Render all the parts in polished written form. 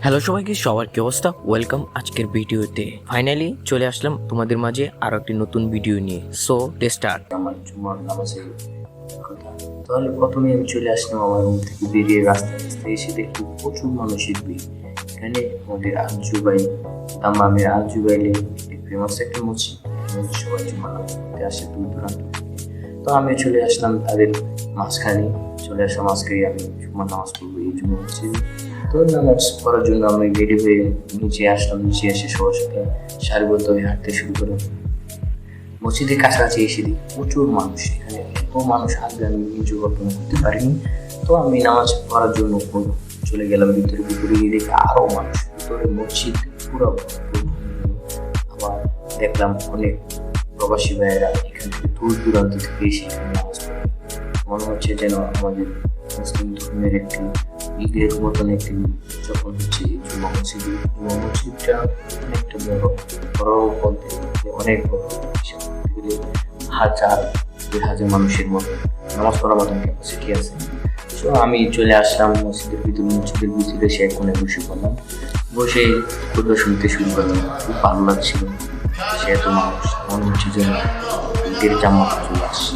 Hello সবাইকে, সবার কি অবস্থা? ওয়েলকাম আজকের ভিডিওতে। ফাইনালি চলে আসলাম তোমাদের মাঝে আরো একটি নতুন ভিডিও নিয়ে। So let's start. আমার জুমার নামাজের কথা। তাহলে প্রথমে আমি চলে আসলাম আমার রুম থেকে বেরিয়ে রাস্তায় এসে দেখি প্রচুর মানুষের ভিড়। এখানে আমাদের আলজুবাইল দাম্মামের আলজুবাইলে ফেমাস একটা মসজিদ, সবাই জুমার নামাজ পড়তে আসে দূর দূরান্ত থেকে। তো আমি চলে আসলাম তাদের মাঝখানে, আমি জুমার নামাজ পড়বো এই জুমা মসজিদে। তো নামাজ পড়ার জন্য আমি রেডি হয়ে নিচে আসলাম। নিচে এসে সবার সাথে সারিবদ্ধ হয়ে হাঁটতে শুরু করলাম। মসজিদের কাছাকাছি এসে দেখি প্রচুর মানুষ। এখানে এত মানুষ আসবে আমি নিজে কল্পনা করতে পারিনি। তো আমি নামাজ পড়ার জন্য চলে গেলাম ভিতরে গিয়ে দেখি আরো মানুষ। ভিতরে মসজিদ পুরো আবার দেখলাম অনেক প্রবাসী ভাইয়েরা এখান থেকে দূর দূরান্ত থেকে এসে এখানে নামাজ পড়ে। মনে হচ্ছে যেন আমাদের মুসলিম ধর্মের একটি ঈদের মতন একটি যখন হচ্ছে এই জুমা মসজিদটা অনেকটা বড় বলতে অনেক বড়, হাজার 2,000 মানুষের মতো নামাজ পড়ার মতন ক্যাপাসিটি আছে। তো আমি চলে আসলাম মসজিদের ভিতরে সে কোণে বসে পড়লাম। বসে খুদবা শুনতে শুরু করলাম। খুব ভালো লাগছিল। সে এত মানুষ, মনে হচ্ছে যেন ঈদের জামাত চলে আসছে।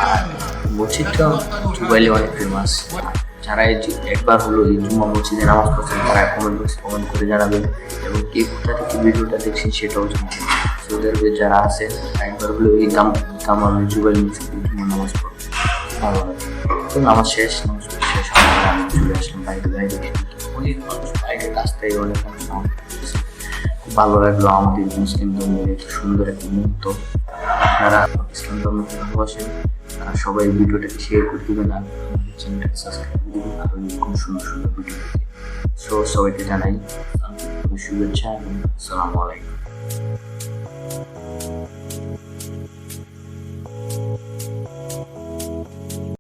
আর মসজিদটা মোবাইলে অনেক ফেমাস। যারা একবার হলো এই জুম্মা মসজিদে নামাজ পড়ছেন তারা কমেন্ট করে জানাবেন, এবং কে কোথা থেকে ভিডিওটা দেখছেন সেটাও জানাবেন। সৌদি আরবে যারা আছেন একবার হলো এই দামামের জুবাইল মসজিদে জুম্মা নামাজ পড়বে, ভালো লাগে। তো নামাজ শেষ হওয়ার আমি চলে আসলাম বাইরে অনেক মানুষ, বাইরের রাস্তায় অনেক মানুষ নামাজ পড়তেছে। খুব ভালো লাগলো আমাদের মুসলিম ধর্মের এত সুন্দর একটা মুহূর্ত। আপনারা ইসলাম ধর্মকে ভালোবাসেন, সবাই ভিডিওটাকে শেয়ার করে দেবেন, আর চ্যানেলটাকে সাবস্ক্রাইব করে দেবেন আরো এরকম সুন্দর সুন্দর ভিডিও দেখতে। সো সবাইকে জানাই শুভেচ্ছা এবং আসসালামু আলাইকুম।